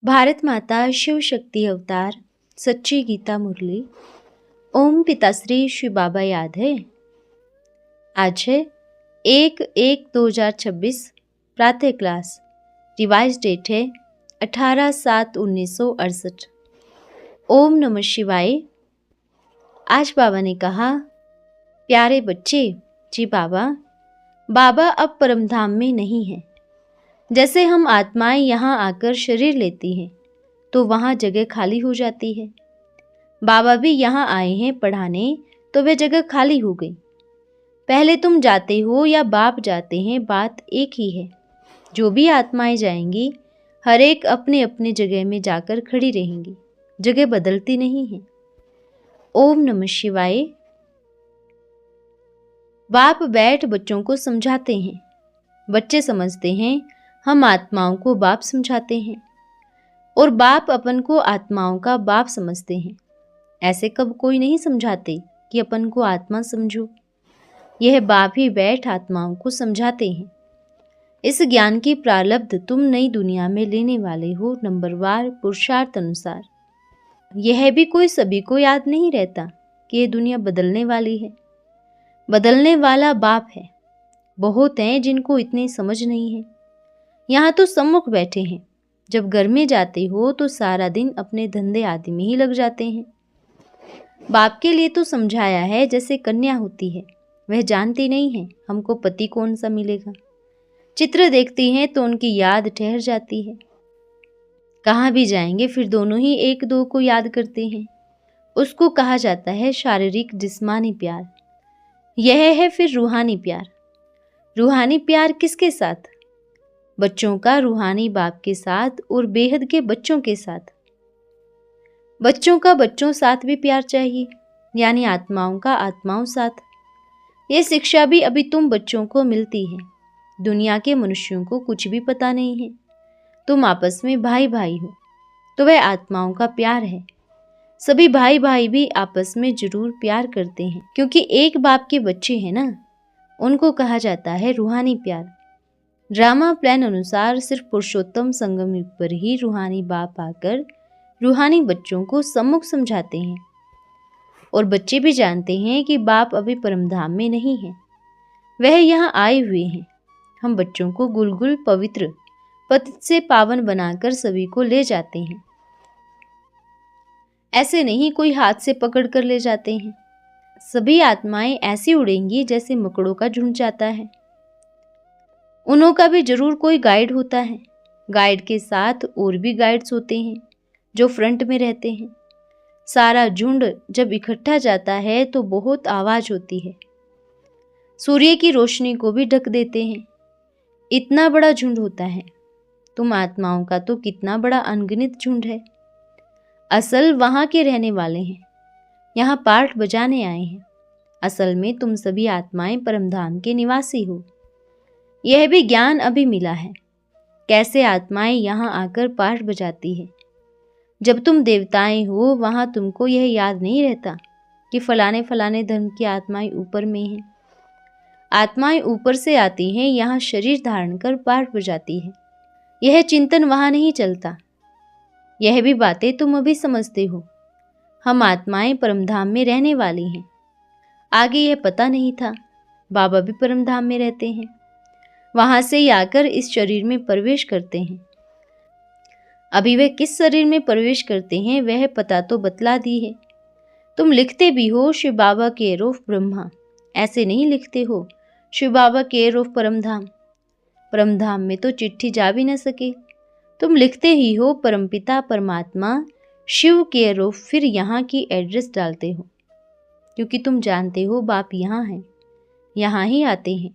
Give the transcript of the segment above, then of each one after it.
भारत माता शिव शक्ति अवतार सच्ची गीता मुरली। ओम पिताश्री श्री बाबा याद है। आज है 1/1/2026 प्रातः क्लास। रिवाइज डेट है 18/7/1968। ओम नमः शिवाय। आज बाबा ने कहा, प्यारे बच्चे, जी बाबा अब परमधाम में नहीं है। जैसे हम आत्माएं यहाँ आकर शरीर लेती हैं तो वहाँ जगह खाली हो जाती है। बाबा भी यहाँ आए हैं पढ़ाने, तो वह जगह खाली हो गई। पहले तुम जाते हो या बाप जाते हैं, बात एक ही है। जो भी आत्माएं जाएंगी, हर एक अपने अपने जगह में जाकर खड़ी रहेंगी, जगह बदलती नहीं है। ओम नमः शिवाय। बाप बैठ बच्चों को समझाते हैं। बच्चे समझते हैं हम आत्माओं को बाप समझाते हैं और बाप अपन को आत्माओं का बाप समझते हैं। ऐसे कब कोई नहीं समझाते कि अपन को आत्मा समझो। यह बाप ही बैठ आत्माओं को समझाते हैं। इस ज्ञान की प्रारब्ध तुम नई दुनिया में लेने वाले हो, नंबरवार पुरुषार्थ अनुसार। यह भी कोई सभी को याद नहीं रहता कि यह दुनिया बदलने वाली है। बदलने वाला बाप है। बहुत हैं जिनको इतनी समझ नहीं है। यहाँ तो सम्मुख बैठे हैं। जब घर में जाते हो तो सारा दिन अपने धंधे आदि में ही लग जाते हैं। बाप के लिए तो समझाया है जैसे कन्या होती है, वह जानती नहीं है हमको पति कौन सा मिलेगा। चित्र देखती हैं तो उनकी याद ठहर जाती है। कहाँ भी जाएंगे फिर दोनों ही एक दो को याद करते हैं। उसको कहा जाता है शारीरिक जिस्मानी प्यार। यह है फिर रूहानी प्यार। रूहानी प्यार किसके साथ? बच्चों का रूहानी बाप के साथ और बेहद के बच्चों के साथ। बच्चों का बच्चों साथ भी प्यार चाहिए, यानी आत्माओं का आत्माओं साथ। ये शिक्षा भी अभी तुम बच्चों को मिलती है। दुनिया के मनुष्यों को कुछ भी पता नहीं है। तुम आपस में भाई भाई हो, तो वह आत्माओं का प्यार है। सभी भाई भाई भी आपस में जरूर प्यार करते हैं, क्योंकि एक बाप के बच्चे हैं ना। उनको कहा जाता है रूहानी प्यार। ड्रामा प्लान अनुसार सिर्फ पुरुषोत्तम संगम युग पर ही रूहानी बाप आकर रूहानी बच्चों को सम्मुख समझाते हैं। और बच्चे भी जानते हैं कि बाप अभी परमधाम में नहीं है, वह यहाँ आए हुए हैं। हम बच्चों को गुलगुल पवित्र पतित से पावन बनाकर सभी को ले जाते हैं। ऐसे नहीं कोई हाथ से पकड़ कर ले जाते हैं। सभी आत्माएं ऐसी उड़ेंगी जैसे मकड़ों का झुंड जाता है। उन्हों का भी जरूर कोई गाइड होता है। गाइड के साथ और भी गाइड्स होते हैं जो फ्रंट में रहते हैं। सारा झुंड जब इकट्ठा जाता है तो बहुत आवाज होती है। सूर्य की रोशनी को भी ढक देते हैं। इतना बड़ा झुंड होता है। तुम आत्माओं का तो कितना बड़ा अनगिनत झुंड है। असल वहां के रहने वाले हैं, यहाँ पाठ बजाने आए हैं। असल में तुम सभी आत्माएं परमधाम के निवासी हो। यह भी ज्ञान अभी मिला है, कैसे आत्माएं यहाँ आकर पाठ बजाती है। जब तुम देवताएं हो वहाँ तुमको यह याद नहीं रहता कि फलाने फलाने धर्म की आत्माएं ऊपर में हैं। आत्माएं ऊपर से आती हैं, यहाँ शरीर धारण कर पाठ बजाती है। यह चिंतन वहाँ नहीं चलता। यह भी बातें तुम अभी समझते हो। हम आत्माएं परमधाम में रहने वाली हैं। आगे यह पता नहीं था। बाबा भी परमधाम में रहते हैं, वहां से ही आकर इस शरीर में प्रवेश करते हैं। अभी वे किस शरीर में प्रवेश करते हैं वह पता तो बतला दी है। तुम लिखते भी हो शिव बाबा केयर ऑफ ब्रह्मा, ऐसे नहीं लिखते हो शिव बाबा केयर ऑफ परमधाम। परमधाम में तो चिट्ठी जा भी न सके। तुम लिखते ही हो परमपिता परमात्मा शिव केयर ऑफ, फिर यहाँ की एड्रेस डालते हो, क्योंकि तुम जानते हो बाप यहाँ हैं, यहाँ ही आते हैं।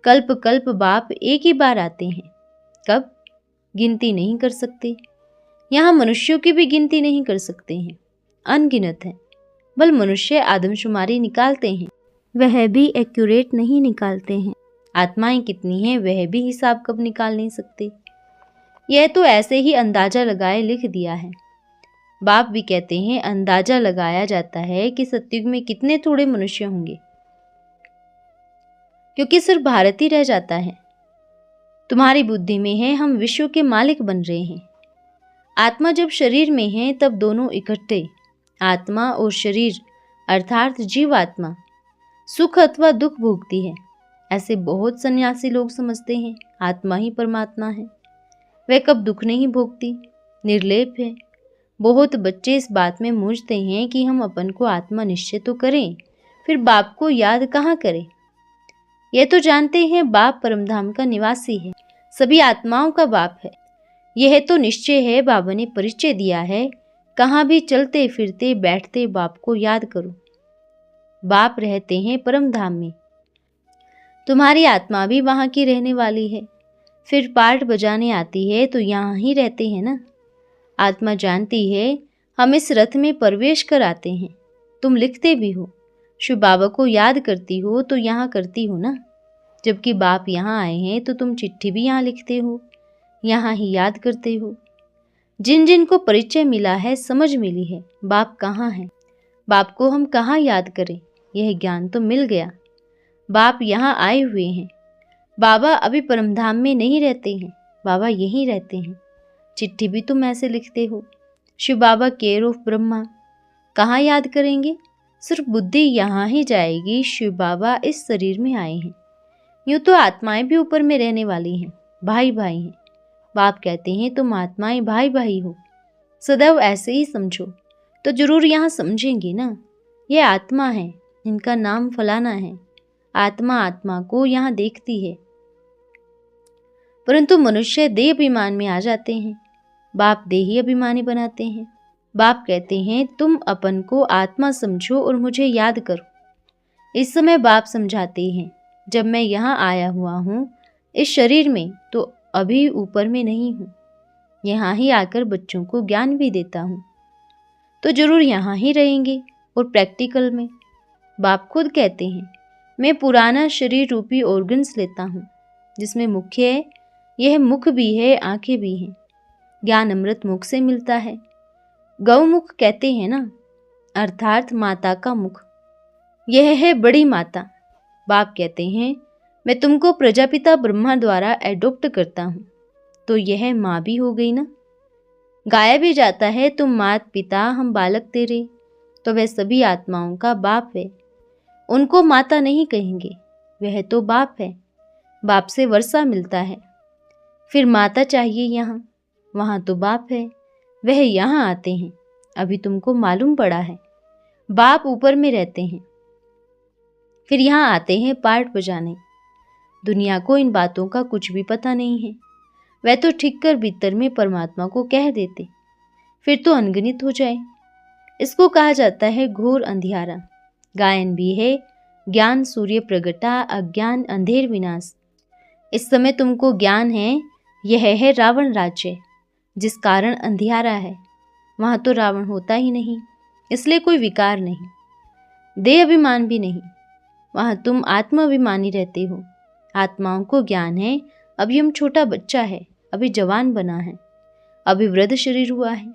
कल्प कल्प बाप एक ही बार आते हैं। कब? गिनती नहीं कर सकते। यहाँ मनुष्यों की भी गिनती नहीं कर सकते हैं, अनगिनत है। बल मनुष्य आदमशुमारी निकालते हैं, वह भी एक्यूरेट नहीं निकालते हैं। आत्माएं कितनी हैं वह भी हिसाब कब निकाल नहीं सकते। यह तो ऐसे ही अंदाजा लगाए लिख दिया है। बाप भी कहते हैं अंदाजा लगाया जाता है कि सतयुग में कितने थोड़े मनुष्य होंगे, क्योंकि सिर्फ भारत ही रह जाता है। तुम्हारी बुद्धि में है हम विश्व के मालिक बन रहे हैं। आत्मा जब शरीर में है तब दोनों इकट्ठे, आत्मा और शरीर अर्थात जीवात्मा, सुख अथवा दुख भोगती है। ऐसे बहुत सन्यासी लोग समझते हैं आत्मा ही परमात्मा है, वह कब दुख नहीं भोगती, निर्लेप है। बहुत बच्चे इस बात में मूंझते हैं कि हम अपन को आत्मा निश्चय तो करें, फिर बाप को याद कहाँ करें। यह तो जानते हैं बाप परमधाम का निवासी है, सभी आत्माओं का बाप है। यह तो निश्चय है, बाबा ने परिचय दिया है, कहाँ भी चलते फिरते बैठते बाप को याद करो। बाप रहते हैं परमधाम में, तुम्हारी आत्मा भी वहाँ की रहने वाली है। फिर पाठ बजाने आती है तो यहाँ ही रहते हैं ना। आत्मा जानती है हम इस रथ में प्रवेश कर आते हैं। तुम लिखते भी हो, शिव बाबा को याद करती हो तो यहाँ करती हो ना। जबकि बाप यहाँ आए हैं तो तुम चिट्ठी भी यहाँ लिखते हो, यहाँ ही याद करते हो। जिन जिन को परिचय मिला है, समझ मिली है बाप कहाँ है, बाप को हम कहाँ याद करें, यह ज्ञान तो मिल गया। बाप यहाँ आए हुए हैं। बाबा अभी परमधाम में नहीं रहते हैं, बाबा यहीं रहते हैं। चिट्ठी भी तुम ऐसे लिखते हो, शिव बाबा केयर ऑफ ब्रह्मा, कहाँ याद करेंगे। सिर्फ बुद्धि यहाँ ही जाएगी, शिव बाबा इस शरीर में आए हैं। यूँ तो आत्माएं भी ऊपर में रहने वाली हैं, भाई भाई हैं। बाप कहते हैं तुम आत्माएं भाई भाई हो, सदैव ऐसे ही समझो। तो जरूर यहाँ समझेंगे ना, ये आत्मा है, इनका नाम फलाना है। आत्मा आत्मा को यहाँ देखती है, परंतु मनुष्य देह अभिमान में आ जाते हैं। बाप देही अभिमानी बनाते हैं। बाप कहते हैं तुम अपन को आत्मा समझो और मुझे याद करो। इस समय बाप समझाते हैं जब मैं यहाँ आया हुआ हूँ इस शरीर में, तो अभी ऊपर में नहीं हूँ, यहाँ ही आकर बच्चों को ज्ञान भी देता हूँ। तो जरूर यहाँ ही रहेंगे। और प्रैक्टिकल में बाप खुद कहते हैं मैं पुराना शरीर रूपी ऑर्गन्स लेता हूँ, जिसमें मुख्य है, यह मुख भी है, आंखें भी हैं। ज्ञान अमृत मुख से मिलता है। गौमुख कहते हैं ना, अर्थात माता का मुख, यह है बड़ी माता। बाप कहते हैं मैं तुमको प्रजापिता ब्रह्मा द्वारा एडॉप्ट करता हूँ, तो यह माँ भी हो गई ना। गाया भी जाता है तुम मात पिता हम बालक तेरे, तो वह सभी आत्माओं का बाप है। उनको माता नहीं कहेंगे, वह तो बाप है। बाप से वर्षा मिलता है, फिर माता चाहिए यहाँ, वहाँ तो बाप है, वह यहाँ आते हैं। अभी तुमको मालूम पड़ा है, बाप ऊपर में रहते हैं, फिर यहाँ आते हैं पाठ बजाने। दुनिया को इन बातों का कुछ भी पता नहीं है, वह तो ठीक कर भीतर में परमात्मा को कह देते, फिर तो अनगिनत हो जाए। इसको कहा जाता है घोर अंधियारा। गायन भी है ज्ञान सूर्य प्रगटा, अज्ञान अंधेर विनाश। इस समय तुमको ज्ञान है, यह है रावण राज्य, जिस कारण अंधियारा है। वहाँ तो रावण होता ही नहीं, इसलिए कोई विकार नहीं, देह अभिमान भी नहीं। वहाँ तुम आत्मा अभिमानी रहते हो। आत्माओं को ज्ञान है अभी हम छोटा बच्चा है, अभी जवान बना है, अभी वृद्ध शरीर हुआ है,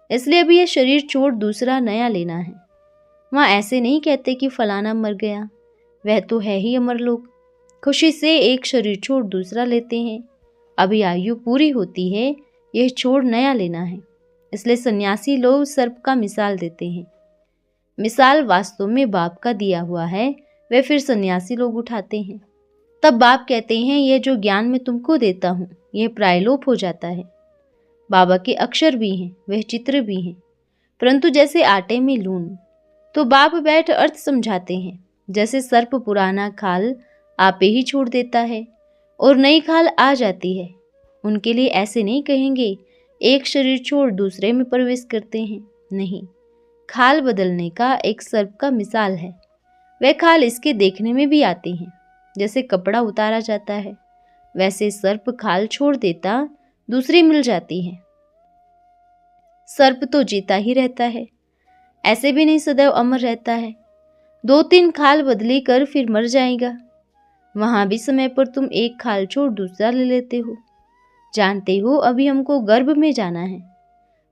इसलिए अभी यह शरीर छोड़ दूसरा नया लेना है। वहाँ ऐसे नहीं कहते कि फलाना मर गया, वह तो है ही अमर लोग, खुशी से एक शरीर छोड़ दूसरा लेते हैं। अभी आयु पूरी होती है, यह छोड़ नया लेना है। इसलिए सन्यासी लोग सर्प का मिसाल देते हैं। मिसाल वास्तव में बाप का दिया हुआ है, वह फिर सन्यासी लोग उठाते हैं। तब बाप कहते हैं यह जो ज्ञान मैं तुमको देता हूँ यह प्रायलोप हो जाता है। बाबा के अक्षर भी हैं, वह चित्र भी हैं, परंतु जैसे आटे में लून। तो बाप बैठ अर्थ समझाते हैं। जैसे सर्प पुराना खाल आपे ही छोड़ देता है और नई खाल आ जाती है, उनके लिए ऐसे नहीं कहेंगे एक शरीर छोड़ दूसरे में प्रवेश करते हैं। नहीं, खाल बदलने का एक सर्प का मिसाल है। वह खाल इसके देखने में भी आती हैं। जैसे कपड़ा उतारा जाता है, वैसे सर्प खाल छोड़ देता, दूसरी मिल जाती है। सर्प तो जीता ही रहता है, ऐसे भी नहीं सदैव अमर रहता है। 2-3 खाल बदली कर फिर मर जाएगा। वहां भी समय पर तुम एक खाल छोड़ दूसरा ले लेते हो। जानते हो अभी हमको गर्भ में जाना है।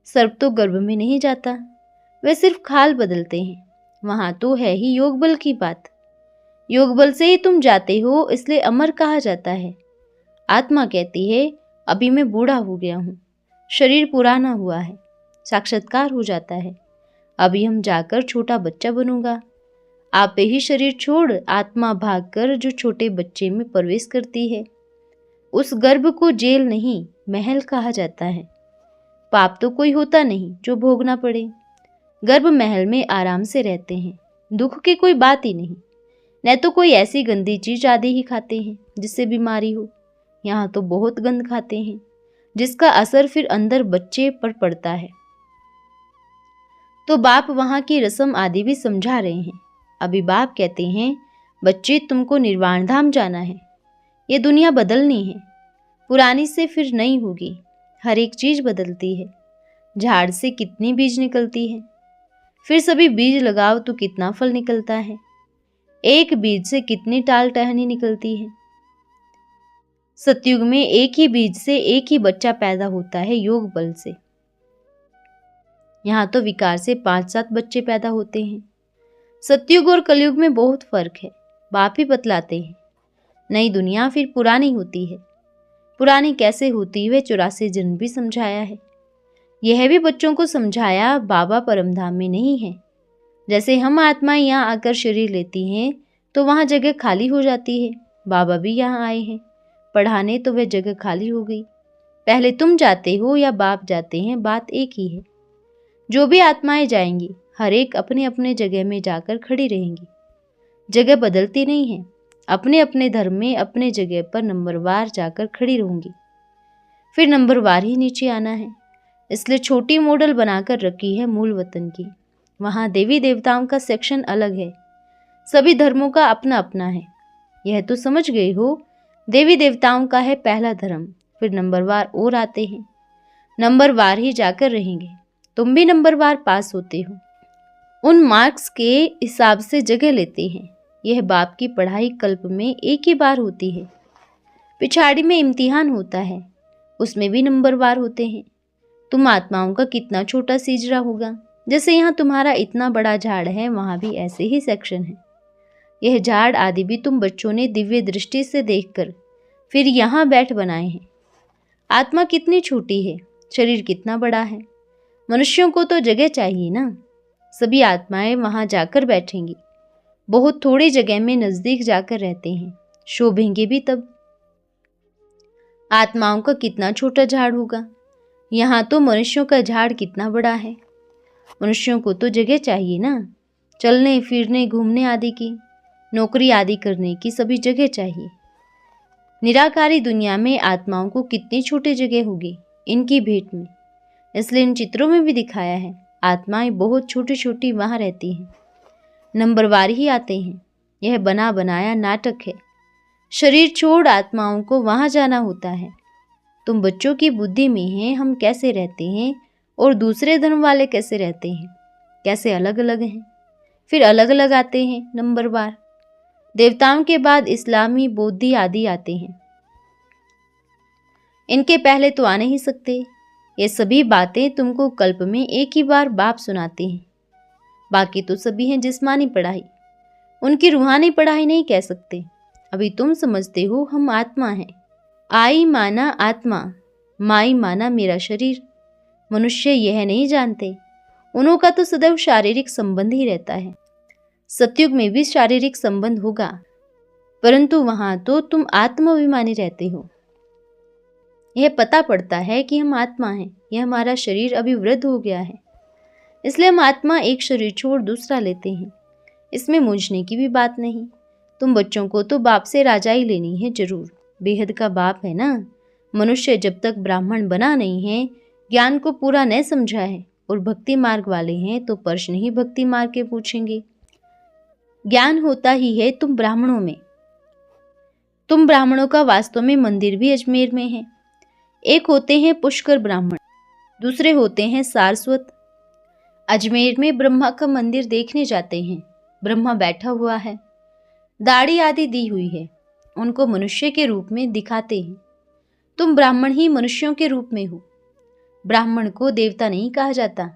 सर्प तो गर्भ में नहीं जाता, वे सिर्फ खाल बदलते हैं। वहां तो है ही योग बल की बात। योग बल से ही तुम जाते हो, इसलिए अमर कहा जाता है। आत्मा कहती है अभी मैं बूढ़ा हो गया हूँ, शरीर पुराना हुआ है, साक्षात्कार हो जाता है। अभी हम जाकर छोटा बच्चा बनूंगा। आप ही शरीर छोड़ आत्मा भागकर जो छोटे बच्चे में प्रवेश करती है, उस गर्भ को जेल नहीं महल कहा जाता है। पाप तो कोई होता नहीं जो भोगना पड़े। गर्भ महल में आराम से रहते हैं, दुख की कोई बात ही नहीं। न तो कोई ऐसी गंदी चीज आदि ही खाते हैं जिससे बीमारी हो। यहाँ तो बहुत गंद खाते हैं जिसका असर फिर अंदर बच्चे पर पड़ता है। तो बाप वहाँ की रस्म आदि भी समझा रहे हैं। अभी बाप कहते हैं, बच्चे तुमको निर्वाण धाम जाना है। ये दुनिया बदलनी है, पुरानी से फिर नई होगी। हर एक चीज बदलती है। झाड़ से कितनी बीज निकलती है, फिर सभी बीज लगाओ तो कितना फल निकलता है। एक बीज से कितनी टाल टहनी निकलती है। सतयुग में एक ही बीज से एक ही बच्चा पैदा होता है योग बल से। यहाँ तो विकार से 5-7 बच्चे पैदा होते हैं। सतयुग और कलयुग में बहुत फर्क है, बाप ही बतलाते हैं। नई दुनिया फिर पुरानी होती है। पुरानी कैसे होती है 84 जन्म भी समझाया है। यह भी बच्चों को समझाया, बाबा परमधाम में नहीं है। जैसे हम आत्माएं यहाँ आकर शरीर लेती हैं तो वहाँ जगह खाली हो जाती है। बाबा भी यहाँ आए हैं पढ़ाने, तो वह जगह खाली हो गई। पहले तुम जाते हो या बाप जाते हैं, बात एक ही है। जो भी आत्माएं जाएंगी हर एक अपने अपने जगह में जाकर खड़ी रहेंगी। जगह बदलती नहीं है। अपने अपने धर्म में अपने जगह पर नंबरवार जाकर खड़ी रहूंगी। फिर नंबरवार ही नीचे आना है। इसलिए छोटी मॉडल बनाकर रखी है मूल वतन की। वहाँ देवी देवताओं का सेक्शन अलग है। सभी धर्मों का अपना अपना है। यह तो समझ गए हो। देवी देवताओं का है पहला धर्म, फिर नंबरवार और आते हैं। नंबरवार ही जाकर रहेंगे। तुम भी नंबरवार पास होते हो, उन मार्क्स के हिसाब से जगह लेते हैं। यह बाप की पढ़ाई कल्प में एक ही बार होती है। पिछाड़ी में इम्तिहान होता है, उसमें भी नंबरवार होते हैं। तुम आत्माओं का कितना छोटा सीजरा होगा। जैसे यहाँ तुम्हारा इतना बड़ा झाड़ है, वहाँ भी ऐसे ही सेक्शन है। यह झाड़ आदि भी तुम बच्चों ने दिव्य दृष्टि से देखकर फिर यहाँ बैठ बनाए हैं। आत्मा कितनी छोटी है, शरीर कितना बड़ा है। मनुष्यों को तो जगह चाहिए ना। सभी आत्माएं वहां जाकर बैठेंगी। बहुत थोड़ी जगह में नजदीक जाकर रहते हैं, शोभेंगे भी तब। आत्माओं का कितना छोटा झाड़ होगा। यहाँ तो मनुष्यों का झाड़ कितना बड़ा है। मनुष्यों को तो जगह चाहिए ना, चलने फिरने घूमने आदि की, नौकरी आदि करने की सभी जगह चाहिए। निराकारी दुनिया में आत्माओं को कितनी छोटी जगह होगी इनकी भेंट में। इसलिए इन चित्रों में भी दिखाया है, आत्माएं बहुत छोटी छोटी वहां रहती हैं। नंबरवार ही आते हैं। यह बना बनाया नाटक है। शरीर छोड़ आत्माओं को वहां जाना होता है। तुम बच्चों की बुद्धि में हैं हम कैसे रहते हैं और दूसरे धर्म वाले कैसे रहते हैं, कैसे अलग अलग हैं। फिर अलग अलग आते हैं नंबरवार। देवताओं के बाद इस्लामी बौद्धि आदि आते हैं। इनके पहले तो आ नहीं सकते। ये सभी बातें तुमको कल्प में एक ही बार बाप सुनाते हैं। बाकी तो सभी हैं जिस्मानी पढ़ाई, उनकी रूहानी पढ़ाई नहीं कह सकते। अभी तुम समझते हो हम आत्मा हैं। आई माना आत्मा, माई माना मेरा शरीर। मनुष्य यह नहीं जानते। उन्हों का तो सदैव शारीरिक संबंध ही रहता है। सतयुग में भी शारीरिक संबंध होगा, परंतु वहां तो तुम आत्माभिमानी रहते हो। यह पता पड़ता है कि हम आत्मा हैं। यह हमारा शरीर अभी वृद्ध हो गया है, इसलिए हम आत्मा एक शरीर छोड़ दूसरा लेते हैं। इसमें मूंझने की भी बात नहीं। तुम बच्चों को तो बाप से राजाई लेनी है जरूर। बेहद का बाप है ना। मनुष्य जब तक ब्राह्मण बना नहीं है, ज्ञान को पूरा न समझा है और भक्ति मार्ग वाले हैं, तो प्रश्न ही भक्ति मार्ग के पूछेंगे। ज्ञान होता ही है तुम ब्राह्मणों में। तुम ब्राह्मणों का वास्तव में मंदिर भी अजमेर में है। एक होते हैं पुष्कर ब्राह्मण, दूसरे होते हैं सारस्वत। अजमेर में ब्रह्मा का मंदिर देखने जाते हैं। ब्रह्मा बैठा हुआ है, दाढ़ी आदि दी हुई है, उनको मनुष्य के रूप में दिखाते हैं। तुम ब्राह्मण ही मनुष्यों के रूप में हो। ब्राह्मण को देवता नहीं कहा जाता।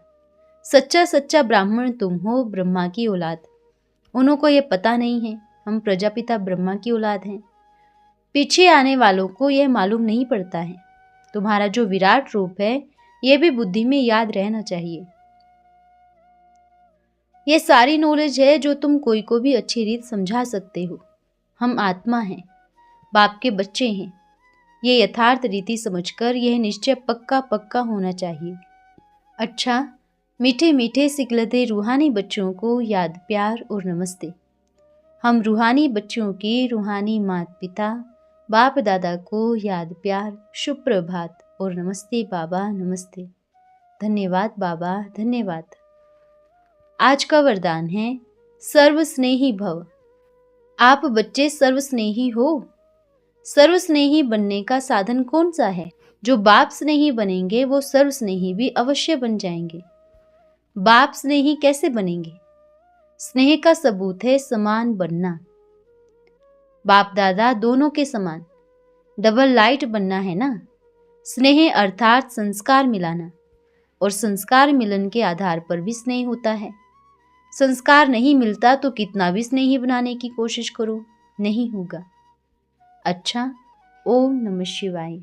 सच्चा सच्चा ब्राह्मण तुम हो, ब्रह्मा की औलाद। उन्हों को यह पता नहीं है हम प्रजापिता ब्रह्मा की औलाद हैं। पीछे आने वालों को यह मालूम नहीं पड़ता है। तुम्हारा जो विराट रूप है ये भी बुद्धि में याद रहना चाहिए। ये सारी नॉलेज है जो तुम कोई को भी अच्छी रीत समझा सकते हो। हम आत्मा हैं, बाप के बच्चे हैं। ये यथार्थ रीति समझकर यह निश्चय पक्का पक्का होना चाहिए। अच्छा, मीठे मीठे सिकलते रूहानी बच्चों को याद प्यार और नमस्ते। हम रूहानी बच्चों की रूहानी माता पिता बाप दादा को याद प्यार, शुभ प्रभात और नमस्ते बाबा, नमस्ते। धन्यवाद बाबा, धन्यवाद। आज का वरदान है सर्वस्नेही भव। आप बच्चे सर्वस्नेही हो। सर्वस्नेही बनने का साधन कौन सा है? जो बाप स्नेही बनेंगे वो सर्वस्नेही भी अवश्य बन जाएंगे। बाप स्नेही कैसे बनेंगे? स्नेह का सबूत है समान बनना। बाप दादा दोनों के समान डबल लाइट बनना है ना। स्नेह अर्थात संस्कार मिलाना, और संस्कार मिलन के आधार पर भी स्नेह होता है। संस्कार नहीं मिलता तो कितना भी स्नेही बनाने की कोशिश करो, नहीं होगा। अच्छा, ओम नमः शिवाय।